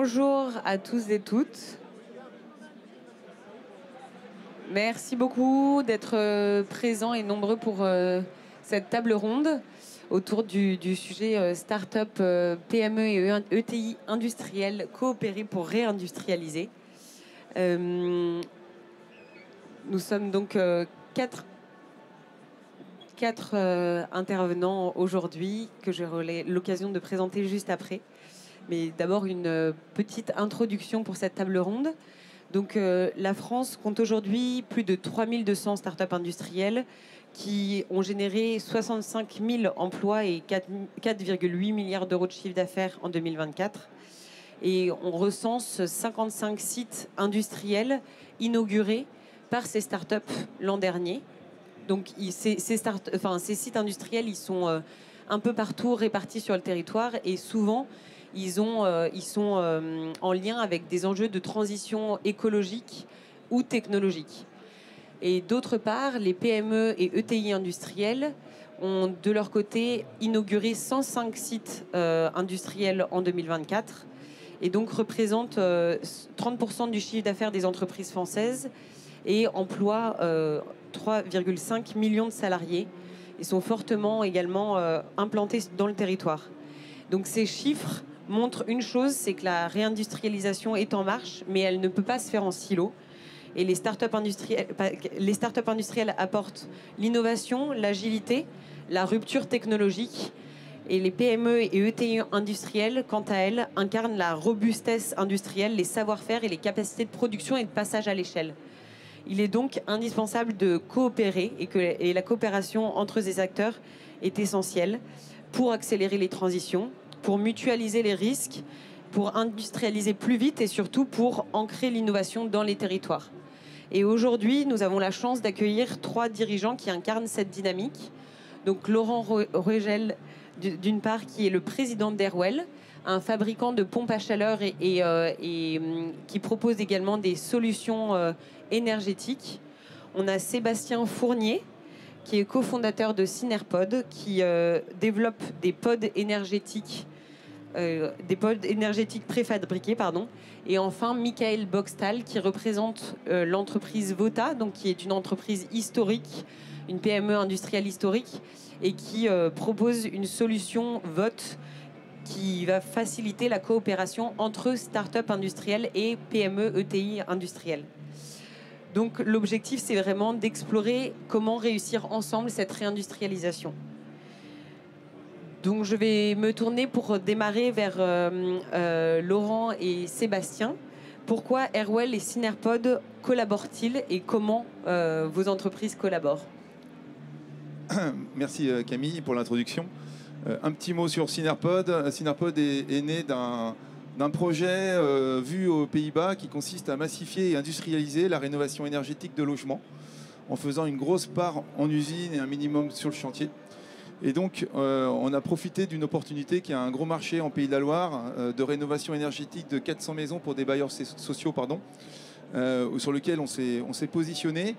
Bonjour à tous et toutes. Merci beaucoup d'être présents et nombreux pour cette table ronde autour du sujet Start-up, PME et ETI industrielles coopérer pour réindustrialiser. Nous sommes donc quatre intervenants aujourd'hui que j'aurai l'occasion de présenter juste après. Mais d'abord, une petite introduction pour cette table ronde. Donc, la France compte aujourd'hui plus de 3200 startups industrielles qui ont généré 65 000 emplois et 4,8 milliards d'euros de chiffre d'affaires en 2024. Et on recense 55 sites industriels inaugurés par ces startups l'an dernier. Donc, ces sites industriels, ils sont un peu partout répartis sur le territoire et souvent, ils sont en lien avec des enjeux de transition écologique ou technologique. Et d'autre part, les PME et ETI industriels ont de leur côté inauguré 105 sites industriels en 2024 et donc représentent 30% du chiffre d'affaires des entreprises françaises et emploient 3,5 millions de salariés et sont fortement également implantés dans le territoire. Donc ces chiffres montrent une chose, c'est que la réindustrialisation est en marche, mais elle ne peut pas se faire en silo. Et les startups industrielles apportent l'innovation, l'agilité, la rupture technologique. Et les PME et ETI industrielles, quant à elles, incarnent la robustesse industrielle, les savoir-faire et les capacités de production et de passage à l'échelle. Il est donc indispensable de coopérer et la coopération entre ces acteurs est essentielle pour accélérer les transitions, pour mutualiser les risques, pour industrialiser plus vite et surtout pour ancrer l'innovation dans les territoires. Et aujourd'hui, nous avons la chance d'accueillir 3 dirigeants qui incarnent cette dynamique. Donc Laurent Rogel, d'une part, qui est le président d'Airwell, un fabricant de pompes à chaleur et qui propose également des solutions énergétiques. On a Sébastien Fournier, qui est cofondateur de Synerpod, qui développe des pods énergétiques préfabriqués. Et enfin, Michael Boxtal, qui représente l'entreprise Vota, donc qui est une entreprise historique, une PME industrielle historique, et qui propose une solution VOT qui va faciliter la coopération entre start-up industrielles et PME ETI industrielles. Donc l'objectif, c'est vraiment d'explorer comment réussir ensemble cette réindustrialisation. Donc je vais me tourner pour démarrer vers Laurent et Sébastien. Pourquoi Airwell et Synerpod collaborent-ils et comment vos entreprises collaborent? Merci Camille pour l'introduction. Un petit mot sur Synerpod. Synerpod est né d'un projet vu aux Pays-Bas qui consiste à massifier et industrialiser la rénovation énergétique de logements en faisant une grosse part en usine et un minimum sur le chantier. Et donc, on a profité d'une opportunité qui a un gros marché en Pays de la Loire de rénovation énergétique de 400 maisons pour des bailleurs sociaux, sur lequel on s'est positionné.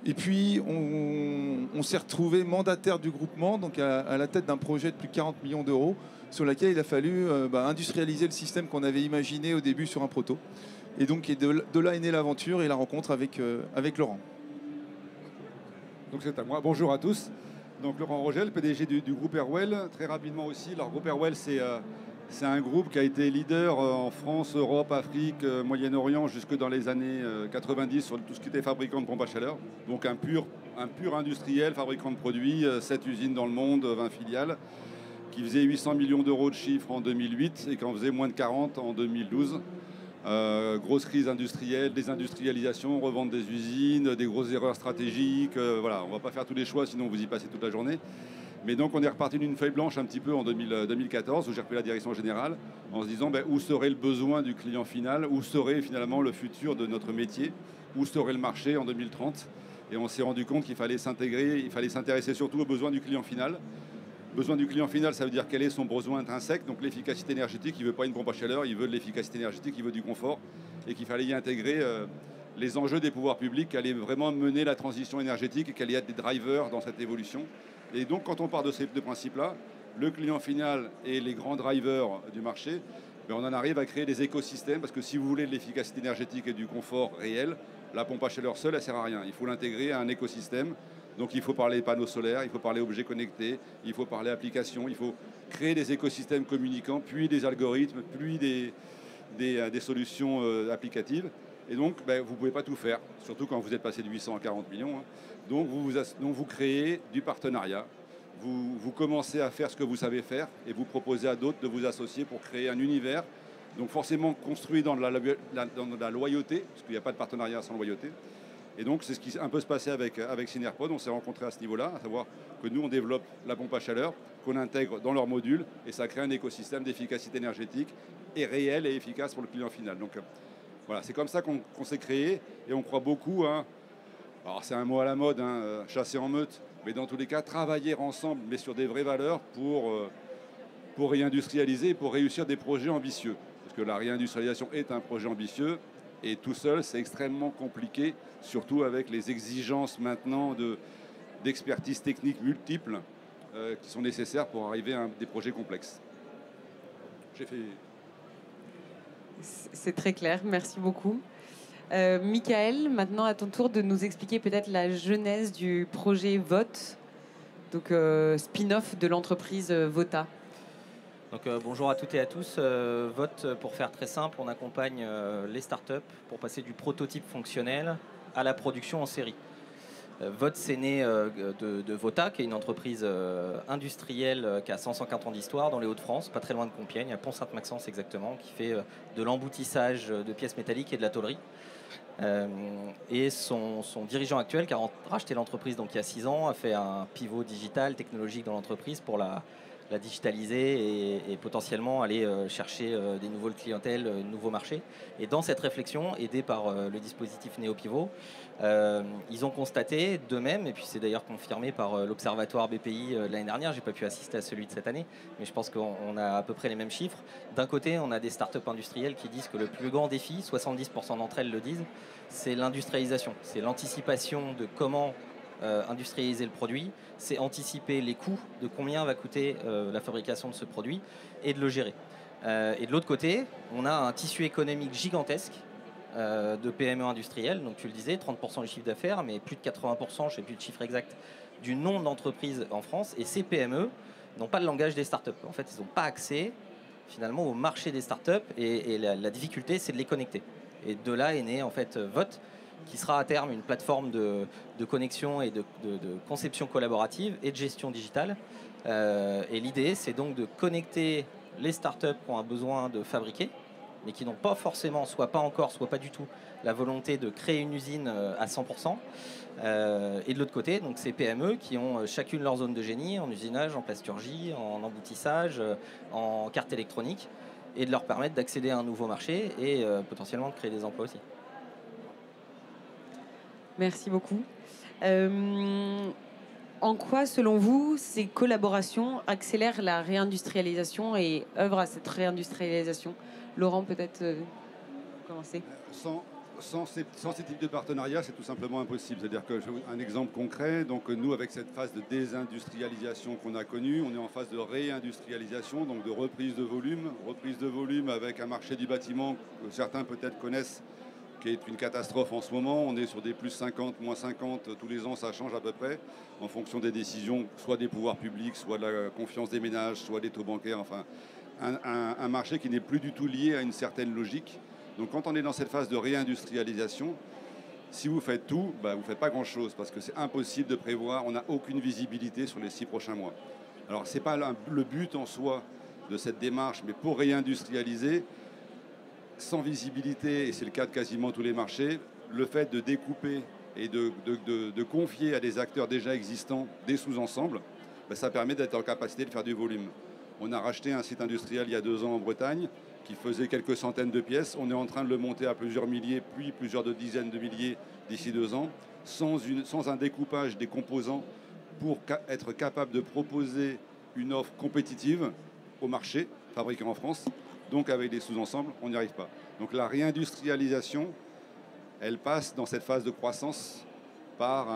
Et puis, on s'est retrouvé mandataire du groupement, donc à la tête d'un projet de plus de 40 millions d'euros, sur lequel il a fallu industrialiser le système qu'on avait imaginé au début sur un proto. Et donc, de là est née l'aventure et la rencontre avec Laurent. Donc c'est à moi. Bonjour à tous. Donc Laurent Rogel, PDG du groupe Airwell. Très rapidement aussi, le groupe Airwell, c'est un groupe qui a été leader en France, Europe, Afrique, Moyen-Orient, jusque dans les années 90 sur tout ce qui était fabricant de pompes à chaleur. Donc un pur industriel, fabricant de produits, 7 usines dans le monde, 20 filiales, qui faisait 800 millions d'euros de chiffre en 2008 et qui en faisait moins de 40 en 2012. Grosse crise industrielle, désindustrialisation, revente des usines, des grosses erreurs stratégiques. Voilà, on ne va pas faire tous les choix, sinon vous y passez toute la journée. Mais donc on est reparti d'une feuille blanche un petit peu en 2014, où j'ai repris la direction générale, en se disant où serait le besoin du client final, où serait finalement le futur de notre métier, où serait le marché en 2030. Et on s'est rendu compte qu'il fallait s'intégrer, il fallait s'intéresser surtout aux besoins du client final. Besoin du client final, ça veut dire quel est son besoin intrinsèque, donc l'efficacité énergétique. Il ne veut pas une pompe à chaleur, il veut de l'efficacité énergétique, il veut du confort, et qu'il fallait y intégrer les enjeux des pouvoirs publics qui allaient vraiment mener la transition énergétique et qu'il y ait des drivers dans cette évolution. Et donc, quand on part de ces deux principes-là, le client final et les grands drivers du marché, mais on en arrive à créer des écosystèmes, parce que si vous voulez de l'efficacité énergétique et du confort réel, la pompe à chaleur seule, elle ne sert à rien. Il faut l'intégrer à un écosystème. Donc il faut parler panneaux solaires, il faut parler objets connectés, il faut parler applications, il faut créer des écosystèmes communicants, puis des algorithmes, puis des solutions applicatives. Et donc, vous ne pouvez pas tout faire, surtout quand vous êtes passé de 800 à 40 millions. Hein. Donc vous créez du partenariat. Vous commencez à faire ce que vous savez faire et vous proposez à d'autres de vous associer pour créer un univers. Donc forcément construit dans la loyauté, parce qu'il n'y a pas de partenariat sans loyauté. Et donc c'est ce qui un peu se passait avec Synerpod. On s'est rencontrés à ce niveau-là, à savoir que nous on développe la pompe à chaleur, qu'on intègre dans leur module, et ça crée un écosystème d'efficacité énergétique et réel et efficace pour le client final. Donc voilà, c'est comme ça qu'on s'est créé, et on croit beaucoup, hein, alors c'est un mot à la mode, hein, chasser en meute, mais dans tous les cas, travailler ensemble, mais sur des vraies valeurs pour réindustrialiser et pour réussir des projets ambitieux. Parce que la réindustrialisation est un projet ambitieux, et tout seul, c'est extrêmement compliqué, surtout avec les exigences maintenant d'expertise technique multiples qui sont nécessaires pour arriver à des projets complexes. J'ai fait... C'est très clair, merci beaucoup. Michael, maintenant à ton tour de nous expliquer peut-être la genèse du projet VOT, donc spin-off de l'entreprise Vota. Donc, bonjour à toutes et à tous. VOT, pour faire très simple, on accompagne les startups pour passer du prototype fonctionnel à la production en série. VOT, c'est né de Vota, qui est une entreprise industrielle qui a 150 ans d'histoire dans les Hauts-de-France, pas très loin de Compiègne, à Pont-Sainte-Maxence exactement, qui fait de l'emboutissage de pièces métalliques et de la tôlerie. Et son dirigeant actuel, qui a racheté l'entreprise donc il y a 6 ans, a fait un pivot digital, technologique dans l'entreprise pour la digitaliser et potentiellement aller chercher des nouvelles clientèles, nouveaux marchés. Et dans cette réflexion, aidée par le dispositif NeoPivot, ils ont constaté d'eux-mêmes, et puis c'est d'ailleurs confirmé par l'Observatoire BPI l'année dernière, j'ai pas pu assister à celui de cette année, mais je pense qu'on a à peu près les mêmes chiffres. D'un côté, on a des startups industrielles qui disent que le plus grand défi, 70% d'entre elles le disent, c'est l'industrialisation, c'est l'anticipation de comment industrialiser le produit, c'est anticiper les coûts de combien va coûter la fabrication de ce produit et de le gérer. Et de l'autre côté, on a un tissu économique gigantesque de PME industrielles, donc tu le disais, 30% du chiffre d'affaires, mais plus de 80%, je ne sais plus le chiffre exact, du nombre d'entreprises en France. Et ces PME n'ont pas le langage des startups. En fait, ils n'ont pas accès finalement au marché des startups et la difficulté, c'est de les connecter. Et de là est né en fait VOT, qui sera à terme une plateforme de connexion et de conception collaborative et de gestion digitale. Et l'idée, c'est donc de connecter les startups qui ont un besoin de fabriquer, mais qui n'ont pas forcément, soit pas encore, soit pas du tout, la volonté de créer une usine à 100%. Et de l'autre côté, donc ces PME qui ont chacune leur zone de génie, en usinage, en plasturgie, en emboutissage, en carte électronique, et de leur permettre d'accéder à un nouveau marché et potentiellement de créer des emplois aussi. Merci beaucoup. En quoi, selon vous, ces collaborations accélèrent la réindustrialisation et œuvrent à cette réindustrialisation? Laurent, peut-être commencer. Sans ces types de partenariats, c'est tout simplement impossible. C'est-à-dire que, un exemple concret, donc nous, avec cette phase de désindustrialisation qu'on a connue, on est en phase de réindustrialisation, donc de reprise de volume avec un marché du bâtiment que certains peut-être connaissent, qui est une catastrophe en ce moment. On est sur des plus 50, moins 50, tous les ans ça change à peu près, en fonction des décisions, soit des pouvoirs publics, soit de la confiance des ménages, soit des taux bancaires, enfin un marché qui n'est plus du tout lié à une certaine logique. Donc quand on est dans cette phase de réindustrialisation, si vous faites tout, vous ne faites pas grand-chose, parce que c'est impossible de prévoir, on n'a aucune visibilité sur les 6 prochains mois. Alors ce n'est pas le but en soi de cette démarche, mais pour réindustrialiser, sans visibilité, et c'est le cas de quasiment tous les marchés, le fait de découper et de confier à des acteurs déjà existants des sous-ensembles, ça permet d'être en capacité de faire du volume. On a racheté un site industriel il y a 2 ans en Bretagne qui faisait quelques centaines de pièces. On est en train de le monter à plusieurs milliers, puis plusieurs dizaines de milliers d'ici 2 ans, sans un découpage des composants pour être capable de proposer une offre compétitive au marché fabriqué en France. Donc avec des sous-ensembles, on n'y arrive pas. Donc la réindustrialisation, elle passe dans cette phase de croissance par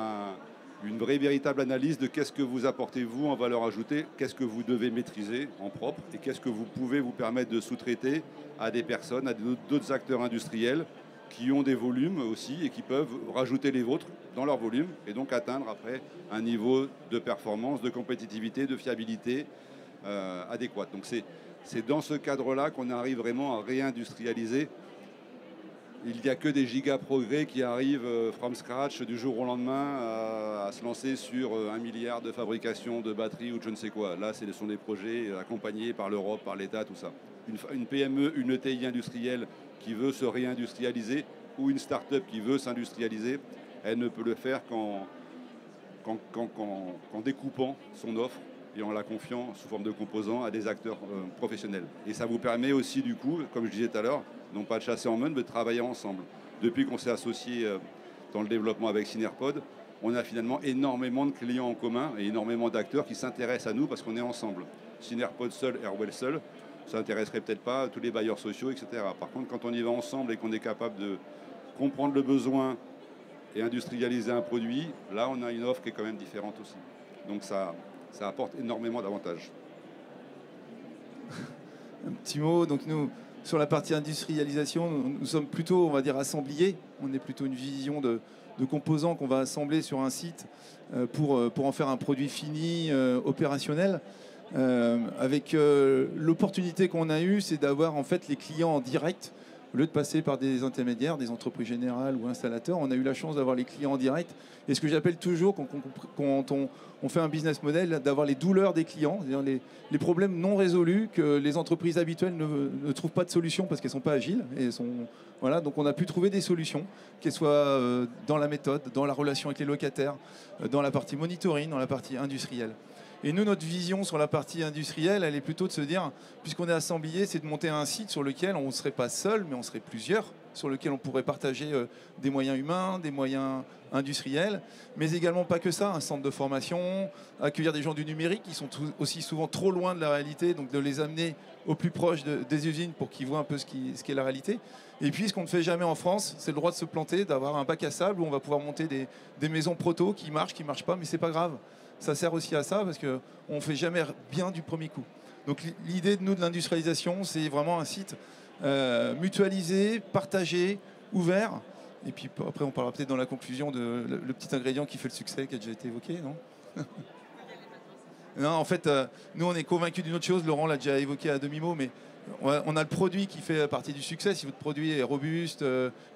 une vraie, véritable analyse de qu'est-ce que vous apportez vous en valeur ajoutée, qu'est-ce que vous devez maîtriser en propre et qu'est-ce que vous pouvez vous permettre de sous-traiter à des personnes, à d'autres acteurs industriels qui ont des volumes aussi et qui peuvent rajouter les vôtres dans leur volume et donc atteindre après un niveau de performance, de compétitivité, de fiabilité adéquate. Donc c'est dans ce cadre-là qu'on arrive vraiment à réindustrialiser. Il n'y a que des giga progrès qui arrivent from scratch du jour au lendemain à se lancer sur 1 milliard de fabrication de batteries ou de je ne sais quoi. Là, ce sont des projets accompagnés par l'Europe, par l'État, tout ça. Une PME, une ETI industrielle qui veut se réindustrialiser ou une start-up qui veut s'industrialiser, elle ne peut le faire qu'en découpant son offre et en la confiant sous forme de composants à des acteurs professionnels. Et ça vous permet aussi, du coup, comme je disais tout à l'heure, non pas de chasser en meute, mais de travailler ensemble. Depuis qu'on s'est associé dans le développement avec Synerpod, on a finalement énormément de clients en commun et énormément d'acteurs qui s'intéressent à nous parce qu'on est ensemble. Synerpod seul, Airwell seul, ça n'intéresserait peut-être pas tous les bailleurs sociaux, etc. Par contre, quand on y va ensemble et qu'on est capable de comprendre le besoin et industrialiser un produit, là, on a une offre qui est quand même différente aussi. Donc ça apporte énormément d'avantages. Un petit mot, donc nous, sur la partie industrialisation, nous sommes plutôt, on va dire, assembliers. On est plutôt une vision de composants qu'on va assembler sur un site pour en faire un produit fini, opérationnel. Avec l'opportunité qu'on a eue, c'est d'avoir en fait les clients en direct. Au lieu de passer par des intermédiaires, des entreprises générales ou installateurs, on a eu la chance d'avoir les clients en direct. Et ce que j'appelle toujours, quand on fait un business model, d'avoir les douleurs des clients, c'est-à-dire les problèmes non résolus que les entreprises habituelles ne trouvent pas de solution parce qu'elles ne sont pas agiles. Voilà, donc on a pu trouver des solutions, qu'elles soient dans la méthode, dans la relation avec les locataires, dans la partie monitoring, dans la partie industrielle. Et nous, notre vision sur la partie industrielle, elle est plutôt de se dire, puisqu'on est assemblier, c'est de monter un site sur lequel on ne serait pas seul, mais on serait plusieurs, sur lequel on pourrait partager des moyens humains, des moyens industriels, mais également pas que ça, un centre de formation, accueillir des gens du numérique qui sont aussi souvent trop loin de la réalité, donc de les amener au plus proche des usines pour qu'ils voient un peu ce qu'est la réalité. Et puis, ce qu'on ne fait jamais en France, c'est le droit de se planter, d'avoir un bac à sable où on va pouvoir monter des maisons proto qui marchent pas, mais c'est pas grave. Ça sert aussi à ça parce qu'on ne fait jamais bien du premier coup. Donc l'idée de nous de l'industrialisation, c'est vraiment un site mutualisé, partagé, ouvert. Et puis après, on parlera peut-être dans la conclusion de le petit ingrédient qui fait le succès, qui a déjà été évoqué, non? Non, en fait, nous, on est convaincus d'une autre chose. Laurent l'a déjà évoqué à demi-mot, mais on a le produit qui fait partie du succès. Si votre produit est robuste,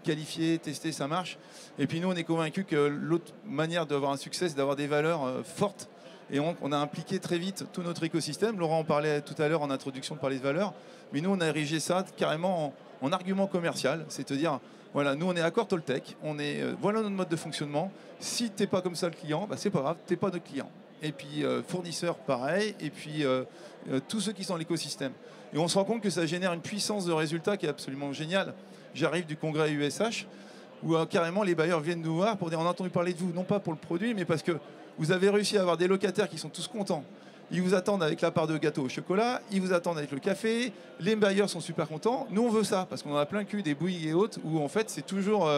qualifié, testé, ça marche. Et puis nous, on est convaincus que l'autre manière d'avoir un succès, c'est d'avoir des valeurs fortes. Et on a impliqué très vite tout notre écosystème. Laurent en parlait tout à l'heure en introduction de parler de valeurs. Mais nous, on a érigé ça carrément en argument commercial. C'est-à-dire, voilà, nous, on est Accor Toltec. Voilà notre mode de fonctionnement. Si tu n'es pas comme ça le client, bah, c'est pas grave, tu n'es pas notre client. Et puis fournisseurs, pareil. Et puis tous ceux qui sont dans l'écosystème. Et on se rend compte que ça génère une puissance de résultat qui est absolument géniale. J'arrive du congrès USH, où carrément les bailleurs viennent nous voir pour dire on a entendu parler de vous, non pas pour le produit, mais parce que vous avez réussi à avoir des locataires qui sont tous contents. Ils vous attendent avec la part de gâteau au chocolat, ils vous attendent avec le café, les bailleurs sont super contents. Nous, on veut ça, parce qu'on en a plein le cul des bouillies et autres, où en fait, c'est toujours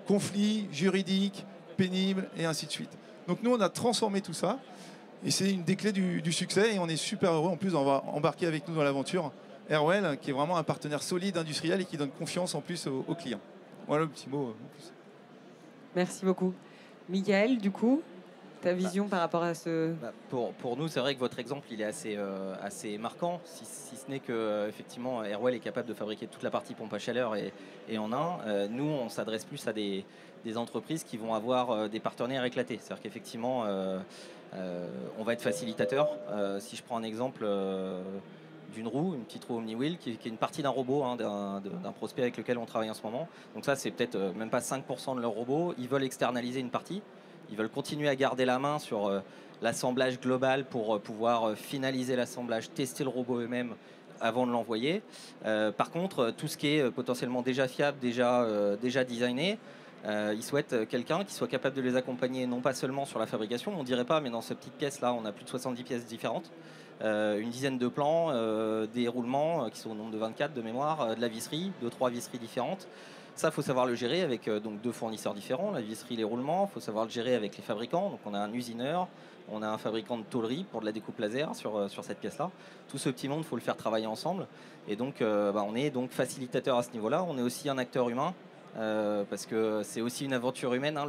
conflit juridique, pénible, et ainsi de suite. Donc nous, on a transformé tout ça. Et c'est une des clés du succès et on est super heureux. En plus, on va embarquer avec nous dans l'aventure Airwell, qui est vraiment un partenaire solide industriel et qui donne confiance en plus aux clients. Voilà le petit mot en plus. Merci beaucoup. Michael, du coup, ta vision par rapport à ce... Pour nous, c'est vrai que votre exemple, il est assez marquant, si ce n'est que effectivement, Airwell est capable de fabriquer toute la partie pompe à chaleur et en un. Nous, on s'adresse plus à des entreprises qui vont avoir des partenaires éclatés. C'est-à-dire qu'effectivement... on va être facilitateur. Si je prends un exemple d'une roue, une petite roue OmniWheel, qui est une partie d'un robot, d'un prospect avec lequel on travaille en ce moment. Donc ça, c'est peut-être même pas 5% de leur robot. Ils veulent externaliser une partie. Ils veulent continuer à garder la main sur l'assemblage global pour pouvoir finaliser l'assemblage, tester le robot eux-mêmes avant de l'envoyer. Par contre, tout ce qui est potentiellement déjà fiable, déjà designé, ils souhaitent quelqu'un qui soit capable de les accompagner, non pas seulement sur la fabrication, on dirait pas, mais dans cette petite pièce-là, on a plus de 70 pièces différentes, une dizaine de plans, des roulements qui sont au nombre de 24 de mémoire, de la visserie, 2-3 visseries différentes. Ça, il faut savoir le gérer avec donc 2 fournisseurs différents, la visserie, les roulements. Il faut savoir le gérer avec les fabricants. Donc on a un usineur, on a un fabricant de tôlerie pour de la découpe laser sur cette pièce-là. Tout ce petit monde, il faut le faire travailler ensemble. Et donc on est donc facilitateur à ce niveau-là. On est aussi un acteur humain parce que c'est aussi une aventure humaine, hein,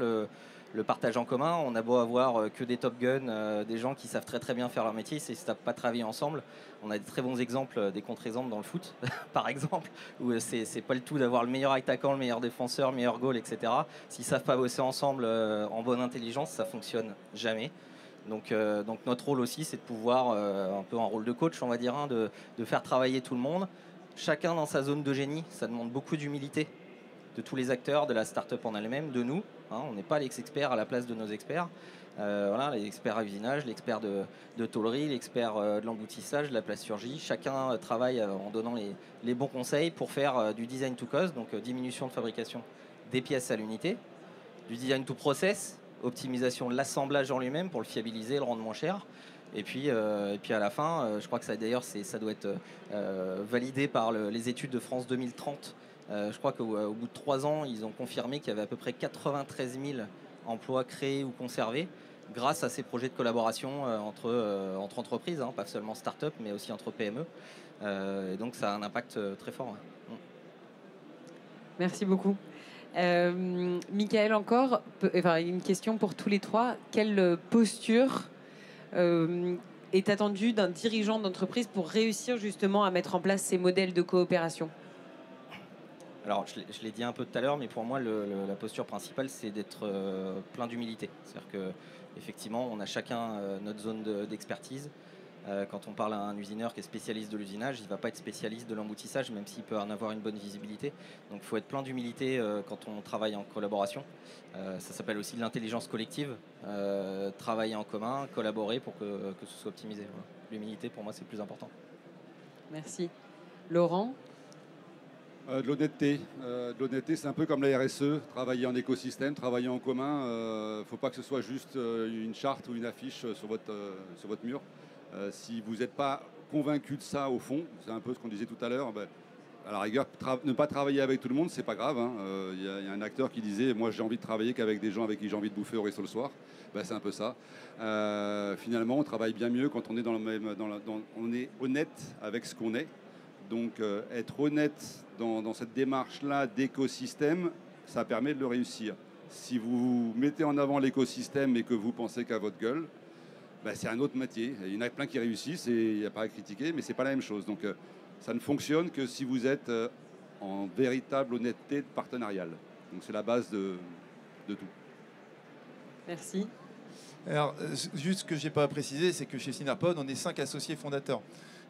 le partage en commun. On a beau avoir que des Top Gun, des gens qui savent très très bien faire leur métier, si ça ne pas travailler ensemble. On a des très bons exemples, des contre-exemples dans le foot, par exemple, où c'est pas le tout d'avoir le meilleur attaquant, le meilleur défenseur, le meilleur goal, etc. S'ils savent pas bosser ensemble en bonne intelligence, ça fonctionne jamais. Donc notre rôle aussi, c'est de pouvoir, un peu en rôle de coach, on va dire, hein, de faire travailler tout le monde. Chacun dans sa zone de génie, ça demande beaucoup d'humilité de tous les acteurs, de la start-up en elle-même, de nous. Hein, on n'est pas les experts à la place de nos experts. Voilà, les experts à usinage, l'expert de tôlerie, l'expert de l'emboutissage, de la plasturgie. Chacun travaille en donnant les bons conseils pour faire du design to cost, donc diminution de fabrication des pièces à l'unité, du design to process, optimisation de l'assemblage en lui-même pour le fiabiliser, le rendre moins cher. Et puis à la fin, je crois que ça d'ailleurs ça doit être validé par les études de France 2030. Je crois qu'au bout de 3 ans, ils ont confirmé qu'il y avait à peu près 93 000 emplois créés ou conservés grâce à ces projets de collaboration entre entreprises, hein, pas seulement start-up, mais aussi entre PME. Et donc ça a un impact très fort. Ouais. Merci beaucoup. Michael, encore, une question pour tous les trois. Quelle posture est attendue d'un dirigeant d'entreprise pour réussir justement à mettre en place ces modèles de coopération ? Alors, je l'ai dit un peu tout à l'heure, mais pour moi, la posture principale, c'est d'être plein d'humilité. C'est-à-dire qu'effectivement, on a chacun notre zone d'expertise. Quand on parle à un usineur qui est spécialiste de l'usinage, il ne va pas être spécialiste de l'emboutissage, même s'il peut en avoir une bonne visibilité. Donc il faut être plein d'humilité quand on travaille en collaboration. Ça s'appelle aussi l'intelligence collective. Travailler en commun, collaborer pour que ce soit optimisé. Voilà. L'humilité, pour moi, c'est le plus important. Merci. Laurent ? De l'honnêteté. De l'honnêteté, c'est un peu comme la RSE, travailler en écosystème, travailler en commun. Il ne faut pas que ce soit juste une charte ou une affiche sur votre mur. Si vous n'êtes pas convaincu de ça au fond, c'est un peu ce qu'on disait tout à l'heure, à la rigueur, ne pas travailler avec tout le monde, c'est pas grave. Il y a un acteur qui disait, moi j'ai envie de travailler qu'avec des gens avec qui j'ai envie de bouffer au resto le soir. C'est un peu ça. Finalement, on travaille bien mieux quand on est on est honnête avec ce qu'on est. Donc être honnête dans cette démarche-là d'écosystème, ça permet de le réussir. Si vous mettez en avant l'écosystème et que vous pensez qu'à votre gueule, c'est un autre métier. Il y en a plein qui réussissent et il n'y a pas à critiquer, mais ce n'est pas la même chose. Donc ça ne fonctionne que si vous êtes en véritable honnêteté partenariale. Donc c'est la base de tout. Merci. Alors, juste ce que je n'ai pas précisé, c'est que chez Synarpod, on est 5 associés fondateurs.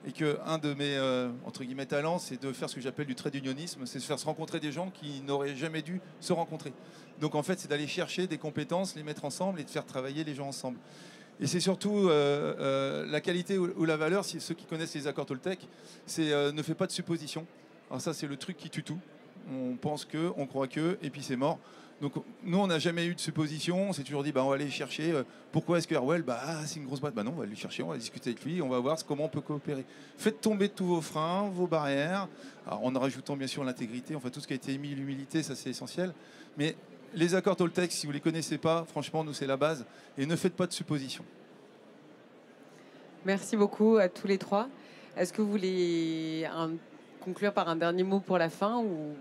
Et qu'un de mes entre guillemets, talents, c'est de faire ce que j'appelle du trade unionisme, c'est de faire se rencontrer des gens qui n'auraient jamais dû se rencontrer. Donc en fait, c'est d'aller chercher des compétences, les mettre ensemble et de faire travailler les gens ensemble. Et c'est surtout la qualité ou la valeur, si ceux qui connaissent les accords Toltec, c'est ne fais pas de suppositions. Alors ça, c'est le truc qui tue tout. On pense que, on croit que, et puis c'est mort. Donc nous, on n'a jamais eu de supposition. On s'est toujours dit, on va aller chercher. Pourquoi est-ce que Airwell, c'est une grosse boîte. Non, on va aller chercher, on va discuter avec lui, on va voir comment on peut coopérer. Faites tomber tous vos freins, vos barrières. Alors, en rajoutant bien sûr l'intégrité, enfin tout ce qui a été émis, l'humilité, ça c'est essentiel. Mais les accords Toltec, si vous ne les connaissez pas, franchement, nous, c'est la base. Et ne faites pas de suppositions. Merci beaucoup à tous les trois. Est-ce que vous voulez conclure par un dernier mot pour la fin ou...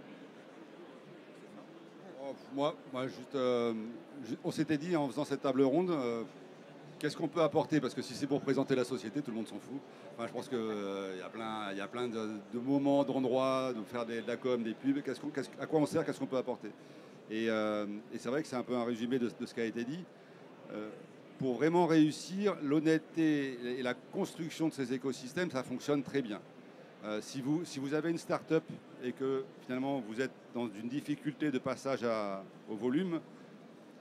Moi juste, on s'était dit en faisant cette table ronde, qu'est-ce qu'on peut apporter? Parce que si c'est pour présenter la société, tout le monde s'en fout. Je pense qu'il y a plein de moments, d'endroits, de faire de la com, des pubs. À quoi on sert? Qu'est-ce qu'on peut apporter? Et c'est vrai que c'est un peu un résumé de ce qui a été dit. Pour vraiment réussir, l'honnêteté et la construction de ces écosystèmes, ça fonctionne très bien. Si vous avez une start-up et que finalement vous êtes dans une difficulté de passage au volume,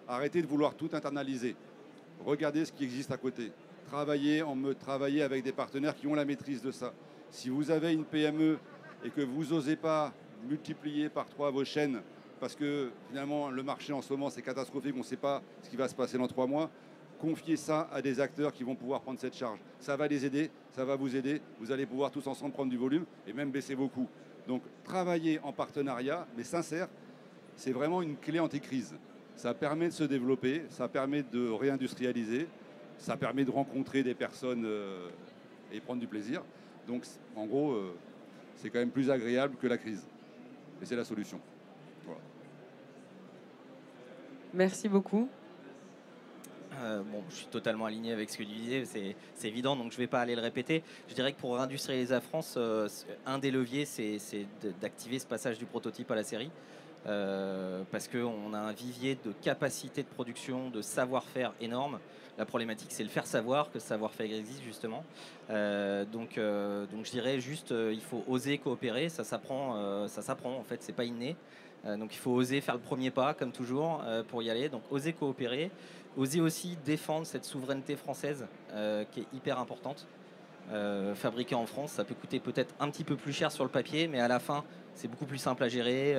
arrêtez de vouloir tout internaliser. Regardez ce qui existe à côté. Travaillez avec des partenaires qui ont la maîtrise de ça. Si vous avez une PME et que vous n'osez pas multiplier par 3 vos chaînes parce que finalement le marché en ce moment c'est catastrophique, on ne sait pas ce qui va se passer dans 3 mois, confiez ça à des acteurs qui vont pouvoir prendre cette charge. Ça va les aider, ça va vous aider. Vous allez pouvoir tous ensemble prendre du volume et même baisser vos coûts. Donc, travaillez en partenariat, mais sincère. c'est vraiment une clé anti-crise. Ça permet de se développer, ça permet de réindustrialiser, ça permet de rencontrer des personnes et prendre du plaisir. Donc, en gros, c'est quand même plus agréable que la crise. Et c'est la solution. Voilà. Merci beaucoup. Bon, je suis totalement aligné avec ce que tu disais, c'est évident, donc je ne vais pas aller le répéter. Je dirais que pour réindustrialiser la France, un des leviers, c'est d'activer ce passage du prototype à la série. Parce qu'on a un vivier de capacité de production, de savoir-faire énorme. La problématique, c'est le faire savoir, que ce savoir-faire existe justement. Donc je dirais juste, il faut oser coopérer, ça s'apprend en fait, c'est pas inné. Donc il faut oser faire le premier pas, comme toujours, pour y aller. Donc oser coopérer, oser aussi défendre cette souveraineté française qui est hyper importante. Fabriquer en France, ça peut coûter peut-être un petit peu plus cher sur le papier, mais à la fin, c'est beaucoup plus simple à gérer.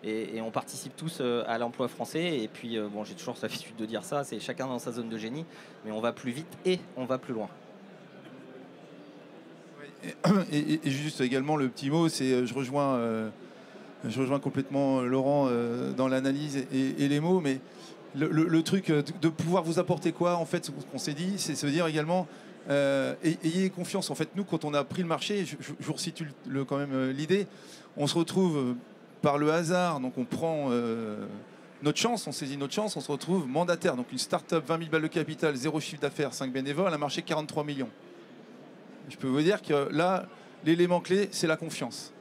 Et on participe tous à l'emploi français. Et puis, bon, j'ai toujours l'habitude de dire ça, c'est chacun dans sa zone de génie, mais on va plus vite et on va plus loin. Et juste également, le petit mot, c'est je rejoins complètement Laurent dans l'analyse et les mots, mais le truc de pouvoir vous apporter quoi, en fait, ce qu'on s'est dit, c'est se dire également, ayez confiance. En fait, nous, quand on a pris le marché, je vous resitue quand même l'idée, on se retrouve par le hasard, donc on prend notre chance, on saisit notre chance, on se retrouve mandataire, donc une start-up, 20 000 balles de capital, 0 chiffre d'affaires, 5 bénévoles, un marché 43 millions. Je peux vous dire que là, l'élément clé, c'est la confiance.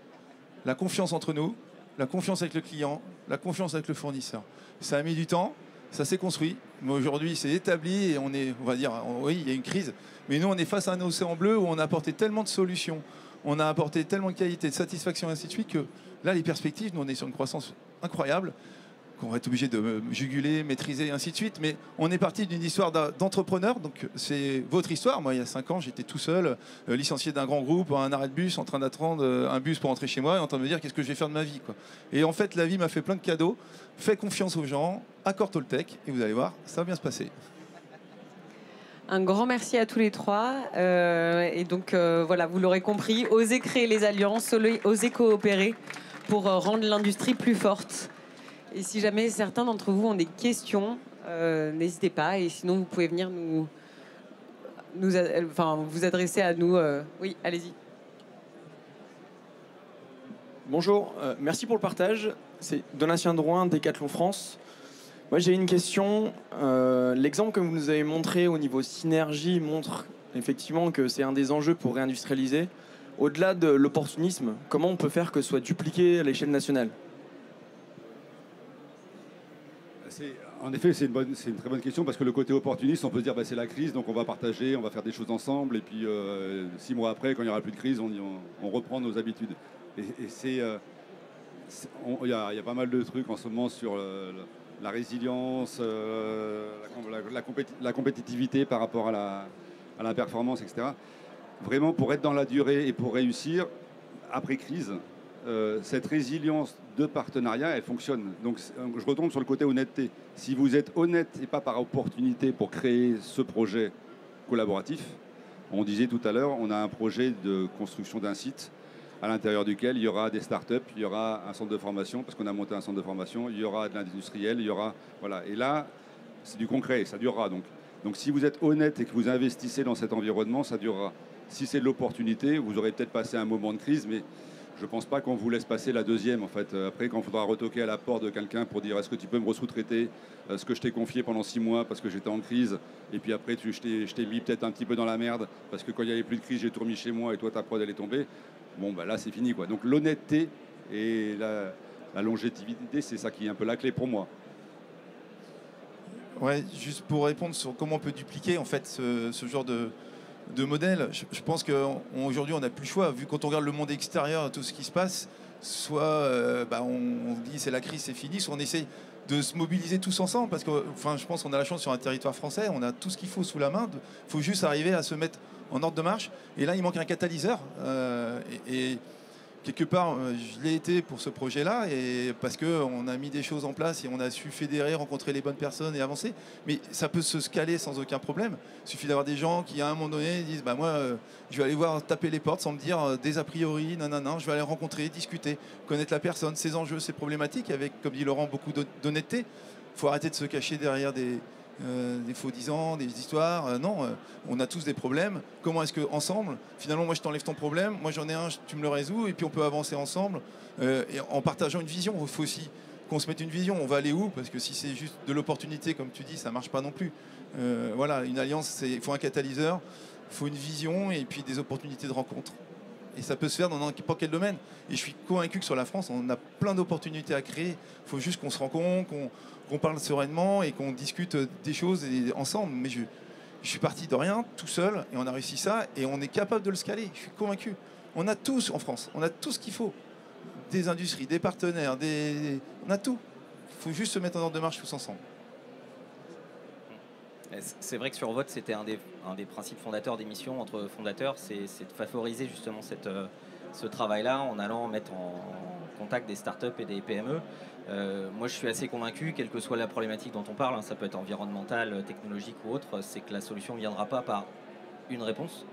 La confiance entre nous, la confiance avec le client, la confiance avec le fournisseur. Ça a mis du temps, ça s'est construit, mais aujourd'hui c'est établi et on va dire, oui, il y a une crise, mais nous on est face à un océan bleu où on a apporté tellement de solutions, on a apporté tellement de qualité, de satisfaction et ainsi de suite que là les perspectives, nous on est sur une croissance incroyable, qu'on va être obligé de juguler, maîtriser et ainsi de suite, mais on est parti d'une histoire d'entrepreneur, donc c'est votre histoire. Moi il y a 5 ans j'étais tout seul, licencié d'un grand groupe, à un arrêt de bus, en train d'attendre un bus pour rentrer chez moi et en train de me dire qu'est-ce que je vais faire de ma vie, quoi. Et en fait la vie m'a fait plein de cadeaux, fais confiance aux gens, accord Toltec et vous allez voir, ça va bien se passer. Un grand merci à tous les trois. Et donc voilà, vous l'aurez compris, osez créer les alliances, osez coopérer pour rendre l'industrie plus forte. Et si jamais certains d'entre vous ont des questions, n'hésitez pas. Et sinon, vous pouvez venir vous adresser à nous. Oui, allez-y. Bonjour, merci pour le partage. C'est Donatien Drouin, Décathlon France. Moi, j'ai une question. L'exemple que vous nous avez montré au niveau synergie montre effectivement que c'est un des enjeux pour réindustrialiser. Au-delà de l'opportunisme, comment on peut faire que ce soit dupliqué à l'échelle nationale ? En effet, c'est une très bonne question parce que le côté opportuniste, on peut se dire c'est la crise, donc on va partager, on va faire des choses ensemble, et puis 6 mois après, quand il n'y aura plus de crise, on reprend nos habitudes. Et il y a pas mal de trucs en ce moment sur la résilience, la compétitivité par rapport à la performance, etc. Vraiment, pour être dans la durée et pour réussir, après crise, cette résilience de partenariat, elle fonctionne. Donc je retombe sur le côté honnêteté. Si vous êtes honnête et pas par opportunité pour créer ce projet collaboratif, on disait tout à l'heure, on a un projet de construction d'un site à l'intérieur duquel il y aura des startups, il y aura un centre de formation, parce qu'on a monté un centre de formation, il y aura de l'industriel, il y aura... Voilà. Et là, c'est du concret, ça durera. Donc si vous êtes honnête et que vous investissez dans cet environnement, ça durera. Si c'est de l'opportunité, vous aurez peut-être passé un moment de crise, mais je ne pense pas qu'on vous laisse passer la deuxième, en fait. Après, quand il faudra retoquer à la porte de quelqu'un pour dire est-ce que tu peux me resous-traiter ce que je t'ai confié pendant 6 mois parce que j'étais en crise, et puis après, je t'ai mis peut-être un petit peu dans la merde parce que quand il n'y avait plus de crise, j'ai tout remis chez moi et toi, ta prod, elle est tombée. Bon, bah là, c'est fini, quoi. Donc l'honnêteté et la longévité, c'est ça qui est un peu la clé pour moi. Ouais, juste pour répondre sur comment on peut dupliquer en fait ce genre de modèle, je pense qu'aujourd'hui on n'a plus le choix, vu quand on regarde le monde extérieur, tout ce qui se passe, soit on dit c'est la crise, c'est fini, soit on essaie de se mobiliser tous ensemble, parce que je pense qu'on a la chance sur un territoire français, on a tout ce qu'il faut sous la main, il faut juste arriver à se mettre en ordre de marche, et là il manque un catalyseur, et quelque part, je l'ai été pour ce projet-là, et parce qu'on a mis des choses en place et on a su fédérer, rencontrer les bonnes personnes et avancer. Mais ça peut se scaler sans aucun problème. Il suffit d'avoir des gens qui, à un moment donné, disent bah, moi, je vais aller voir taper les portes sans me dire des a priori, non, je vais aller rencontrer, discuter, connaître la personne, ses enjeux, ses problématiques, avec, comme dit Laurent, beaucoup d'honnêteté. Il faut arrêter de se cacher derrière des faux-disants, des histoires. Non, on a tous des problèmes. Comment est-ce qu'ensemble, finalement, moi je t'enlève ton problème, moi j'en ai un, tu me le résous, et puis on peut avancer ensemble et en partageant une vision. Il faut aussi qu'on se mette une vision. On va aller où? Parce que si c'est juste de l'opportunité, comme tu dis, ça ne marche pas non plus. Voilà, une alliance, il faut un catalyseur, il faut une vision et puis des opportunités de rencontre. Et ça peut se faire dans n'importe quel domaine. Et je suis convaincu que sur la France, on a plein d'opportunités à créer. Il faut juste qu'on se rencontre, qu'on parle sereinement et qu'on discute des choses ensemble. Mais je suis parti de rien, tout seul, et on a réussi ça, et on est capable de le scaler. Je suis convaincu. On a tous en France, on a tout ce qu'il faut. Des industries, des partenaires, on a tout. Il faut juste se mettre en ordre de marche tous ensemble. C'est vrai que sur Vote, c'était un des principes fondateurs des missions entre fondateurs, c'est de favoriser justement ce travail-là en allant mettre en contact des startups et des PME. Moi, je suis assez convaincu, quelle que soit la problématique dont on parle, hein, ça peut être environnemental, technologique ou autre, c'est que la solution ne viendra pas par une réponse.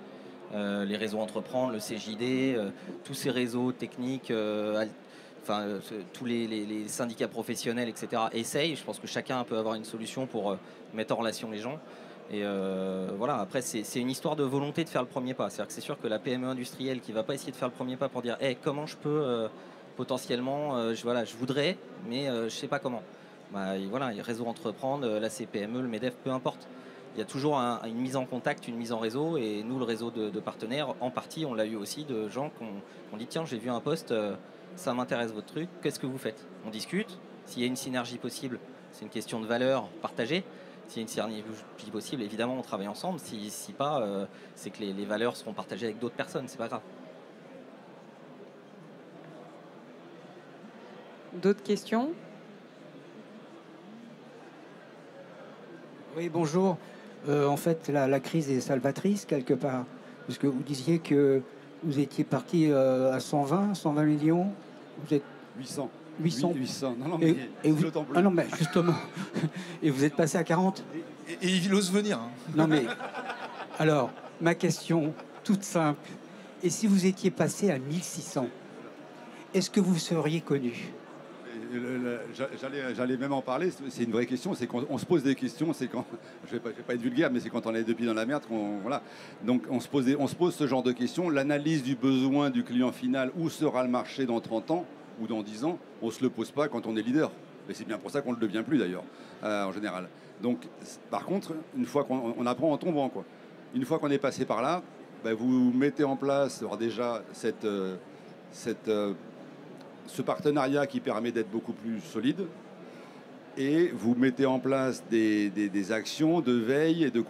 Les réseaux Entreprendre, le CJD, tous ces réseaux techniques, tous les syndicats professionnels, etc. essayent. Je pense que chacun peut avoir une solution pour mettre en relation les gens. Et voilà, après, c'est une histoire de volonté de faire le premier pas. C'est-à-dire que c'est sûr que la PME industrielle qui ne va pas essayer de faire le premier pas pour dire hey, comment je peux potentiellement, je voudrais, mais je ne sais pas comment. Bah, voilà, il y a Réseau Entreprendre, la CPME, le MEDEF, peu importe. Il y a toujours une mise en contact, une mise en réseau. Et nous, le réseau de partenaires, en partie, on l'a eu aussi de gens qui ont dit tiens, j'ai vu un post, ça m'intéresse votre truc, qu'est-ce que vous faites? On discute. S'il y a une synergie possible, c'est une question de valeur partagée. S'il y a une synergie possible, évidemment, on travaille ensemble. Si pas, c'est que les valeurs seront partagées avec d'autres personnes, c'est pas grave. D'autres questions? Oui, bonjour. En fait, la crise est salvatrice quelque part, puisque vous disiez que vous étiez parti à 120 millions. Vous êtes 800. 800. Non, mais vous... Ah non, mais justement. Et vous êtes passé à 40. Et il ose venir. Hein. Non, mais alors, ma question toute simple. Et si vous étiez passé à 1600, est-ce que vous seriez connu? J'allais même en parler, c'est une vraie question, c'est qu'on se pose des questions, c'est quand, je vais pas être vulgaire, mais c'est quand on est deux pieds dans la merde, voilà. Donc on se pose ce genre de questions, l'analyse du besoin du client final, où sera le marché dans 30 ans ou dans 10 ans, on ne se le pose pas quand on est leader. Et c'est bien pour ça qu'on ne le devient plus d'ailleurs, en général. Donc par contre, une fois qu'on apprend en tombant, quoi. Une fois qu'on est passé par là, ben, vous mettez en place alors déjà ce partenariat qui permet d'être beaucoup plus solide, et vous mettez en place des actions de veille et de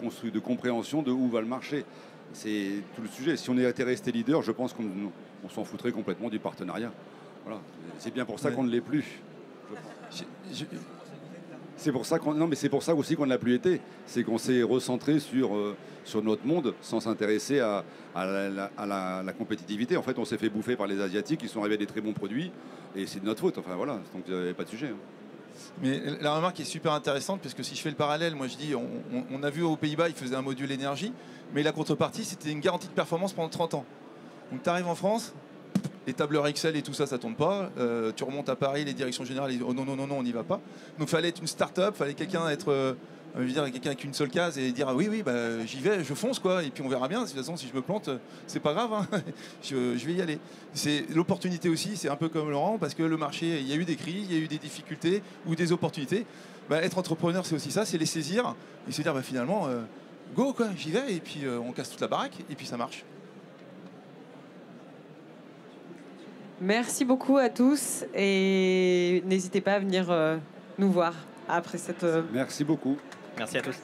compréhension de où va le marché. C'est tout le sujet. Si on était resté leader, je pense qu'on s'en foutrait complètement du partenariat. Voilà. C'est bien pour ça qu'on ne l'est plus. C'est pour ça c'est pour ça aussi qu'on ne l'a plus été. C'est qu'on s'est recentré sur notre monde sans s'intéresser à la compétitivité. En fait, on s'est fait bouffer par les Asiatiques qui sont arrivés à des très bons produits et c'est de notre faute. Enfin voilà, donc il n'y avait pas de sujet. Hein. Mais la remarque est super intéressante, parce que si je fais le parallèle, moi je dis, on a vu aux Pays-Bas, ils faisaient un module énergie, mais la contrepartie, c'était une garantie de performance pendant 30 ans. Donc tu arrives en France, les tableurs Excel et tout ça, ça tourne pas. Tu remontes à Paris, les directions générales, ils disent, oh non, on n'y va pas. Donc il fallait être une start-up, fallait quelqu'un être... quelqu'un avec une seule case et dire oui, bah, j'y vais, je fonce quoi, et puis on verra bien. De toute façon, si je me plante, c'est pas grave, hein. je vais y aller. C'est l'opportunité aussi, c'est un peu comme Laurent, parce que le marché, il y a eu des crises, il y a eu des difficultés ou des opportunités. Bah, être entrepreneur, c'est aussi ça, c'est les saisir et se dire bah, finalement, go quoi, j'y vais, et puis on casse toute la baraque et puis ça marche. Merci beaucoup à tous et n'hésitez pas à venir nous voir après cette... Merci beaucoup. Merci à tous.